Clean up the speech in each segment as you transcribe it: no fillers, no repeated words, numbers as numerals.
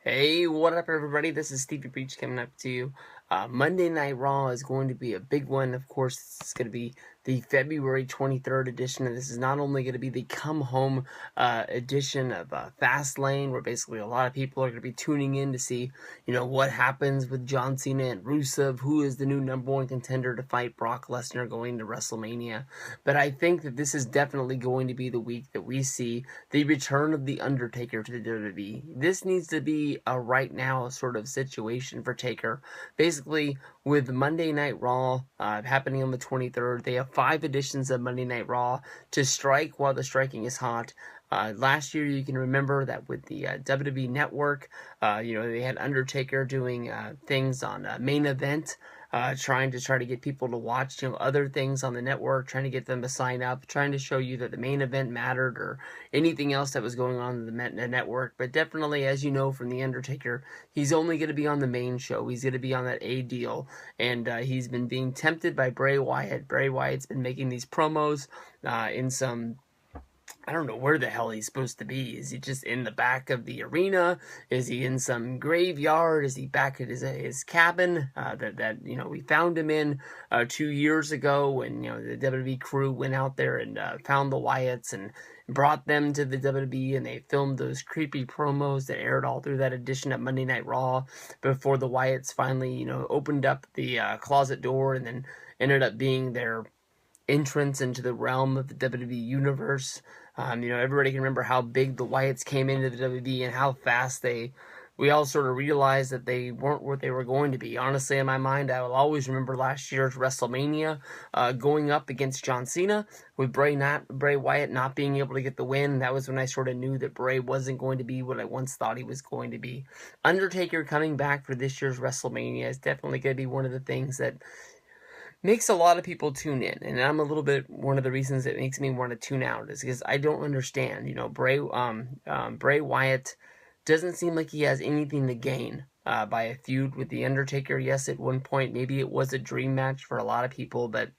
Hey, what up, everybody? This is Stevie Breach coming up to you. Monday Night Raw is going to be a big one. Of course, it's going to be the February 23rd edition, and this is not only going to be the come home edition of Fastlane, where basically a lot of people are going to be tuning in to see, what happens with John Cena and Rusev, who is the new number one contender to fight Brock Lesnar going to WrestleMania. But I think that this is definitely going to be the week that we see the return of the Undertaker to the WWE. This needs to be a right now sort of situation for Taker. Basically, with Monday Night Raw happening on the 23rd, they have 5 editions of Monday Night Raw to strike while the striking is hot. Last year, you can remember that with the WWE Network, they had Undertaker doing things on Main Event, trying to get people to watch, other things on the network, trying to get them to sign up, trying to show you that the main event mattered or anything else that was going on in the network. But definitely, as you know from The Undertaker, he's only going to be on the main show. He's going to be on that A deal, and he's been being tempted by Bray Wyatt. Bray Wyatt's been making these promos in some, I don't know where the hell he's supposed to be. Is he just in the back of the arena? Is he in some graveyard? Is he back at his cabin that we found him in 2 years ago when the WWE crew went out there and found the Wyatts and brought them to the WWE, and they filmed those creepy promos that aired all through that edition of Monday Night Raw before the Wyatts finally opened up the closet door and then ended up being their entrance into the realm of the WWE universe. Everybody can remember how big the Wyatts came into the WWE and how fast we all sort of realized that they weren't what they were going to be. Honestly, in my mind, I will always remember last year's WrestleMania going up against John Cena with Bray Wyatt not being able to get the win. That was when I sort of knew that Bray wasn't going to be what I once thought he was going to be. Undertaker coming back for this year's WrestleMania is definitely going to be one of the things that makes a lot of people tune in, and I'm a little bit one of the reasons it makes me want to tune out is because I don't understand. Bray Wyatt doesn't seem like he has anything to gain by a feud with the Undertaker. Yes, at one point maybe it was a dream match for a lot of people, but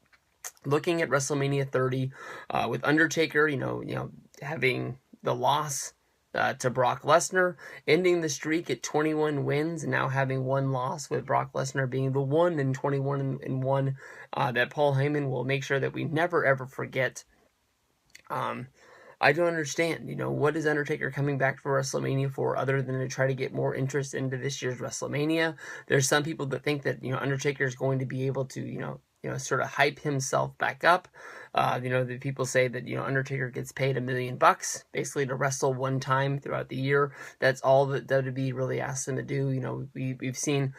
looking at WrestleMania 30 with Undertaker, having the loss to Brock Lesnar, ending the streak at 21 wins, and now having one loss, with Brock Lesnar being the 1 in 21 and 1 that Paul Heyman will make sure that we never ever forget. I don't understand, what is Undertaker coming back for WrestleMania for other than to try to get more interest into this year's WrestleMania? There's some people that think that, Undertaker is going to be able to, sort of hype himself back up. The people say that, Undertaker gets paid $1 million basically to wrestle one time throughout the year. That's all that WWE really asks him to do. We've seen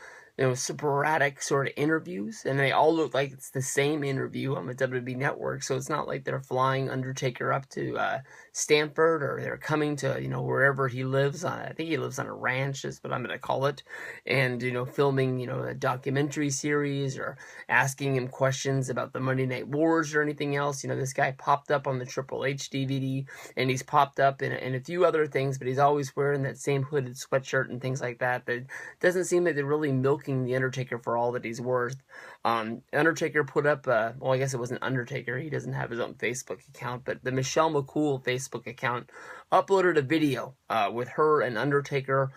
sporadic sort of interviews, and they all look like it's the same interview on the WWE Network, so it's not like they're flying Undertaker up to Stanford, or they're coming to, wherever he lives. I think he lives on a ranch, is what I'm going to call it, and, filming, a documentary series, or asking him questions about the Monday Night Wars or anything else. This guy popped up on the Triple H DVD, and he's popped up in a few other things, but he's always wearing that same hooded sweatshirt and things like that. That doesn't seem like they're really milking the Undertaker for all that he's worth. Undertaker put up, I guess it wasn't Undertaker, he doesn't have his own Facebook account, but the Michelle McCool Facebook account uploaded a video with her and Undertaker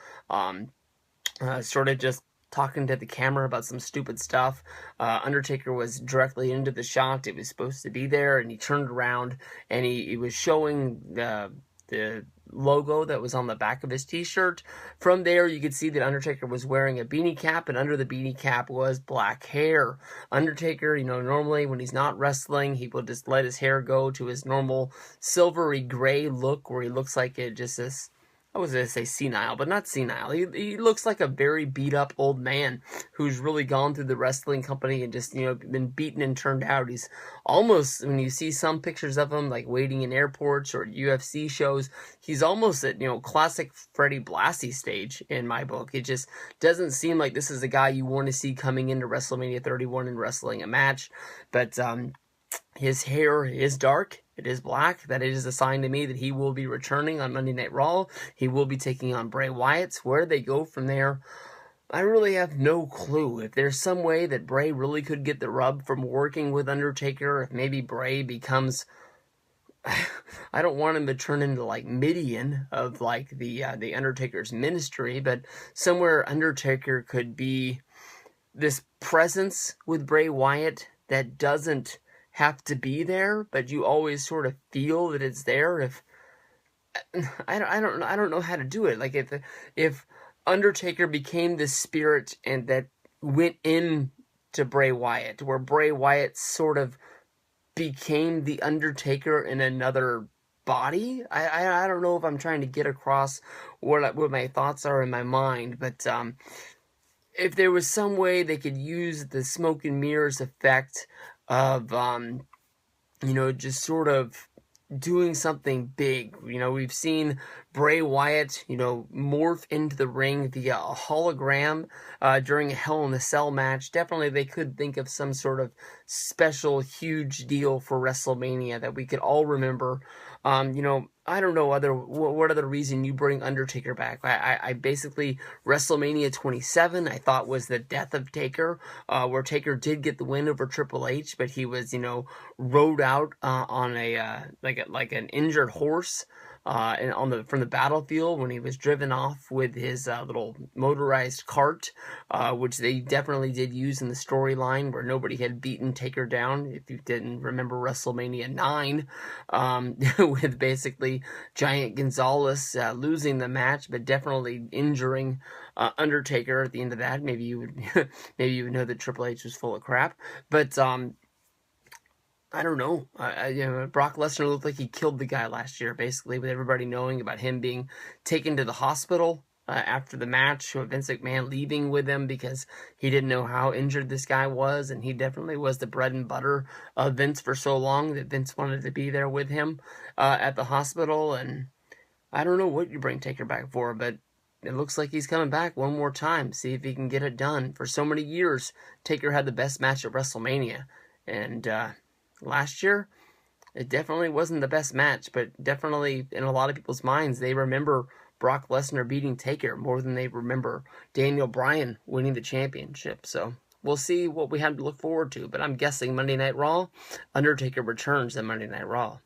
sort of just talking to the camera about some stupid stuff. Undertaker was directly into the shot. It was supposed to be there, and he turned around and he was showing the logo that was on the back of his t-shirt. From there, you could see that Undertaker was wearing a beanie cap, and under the beanie cap was black hair. Undertaker, normally when he's not wrestling, he will just let his hair go to his normal silvery gray look, where he looks like it just is, I was going to say senile, but not senile. He looks like a very beat-up old man who's really gone through the wrestling company and just, been beaten and turned out. He's almost, when you see some pictures of him, like waiting in airports or UFC shows, he's almost at, classic Freddie Blassie stage in my book. It just doesn't seem like this is a guy you want to see coming into WrestleMania 31 and wrestling a match. But his hair is dark. It is black. That is a sign to me that he will be returning on Monday Night Raw. He will be taking on Bray Wyatt. Where they go from there, I really have no clue. If there's some way that Bray really could get the rub from working with Undertaker, if maybe Bray becomes I don't want him to turn into like Midian of like the Undertaker's ministry, but somewhere Undertaker could be this presence with Bray Wyatt that doesn't have to be there, but you always sort of feel that it's there. If I don't know how to do it. Like if Undertaker became the spirit and that went in to Bray Wyatt, where Bray Wyatt sort of became the Undertaker in another body. I don't know if I'm trying to get across what my thoughts are in my mind, but if there was some way they could use the smoke and mirrors effect of just sort of doing something big. We've seen Bray Wyatt, morph into the ring via a hologram during a Hell in a Cell match. Definitely they could think of some sort of special, huge deal for WrestleMania that we could all remember. I don't know what other reason you bring Undertaker back. I basically, WrestleMania 27 I thought was the death of Taker, where Taker did get the win over Triple H, but he was rode out on a like an injured horse and from the battlefield when he was driven off with his little motorized cart, which they definitely did use in the storyline where nobody had beaten Taker down. If you didn't remember WrestleMania 9, with basically Giant Gonzalez losing the match, but definitely injuring Undertaker at the end of that. Maybe you would maybe you would know that Triple H was full of crap, but I don't know. Brock Lesnar looked like he killed the guy last year, basically, with everybody knowing about him being taken to the hospital after the match, with Vince McMahon leaving with him because he didn't know how injured this guy was, and he definitely was the bread and butter of Vince for so long that Vince wanted to be there with him at the hospital, and I don't know what you bring Taker back for, but it looks like he's coming back one more time, see if he can get it done. For so many years, Taker had the best match at WrestleMania, and last year, it definitely wasn't the best match, but definitely in a lot of people's minds, they remember Brock Lesnar beating Taker more than they remember Daniel Bryan winning the championship. So we'll see what we have to look forward to, but I'm guessing Monday Night Raw, Undertaker returns on Monday Night Raw.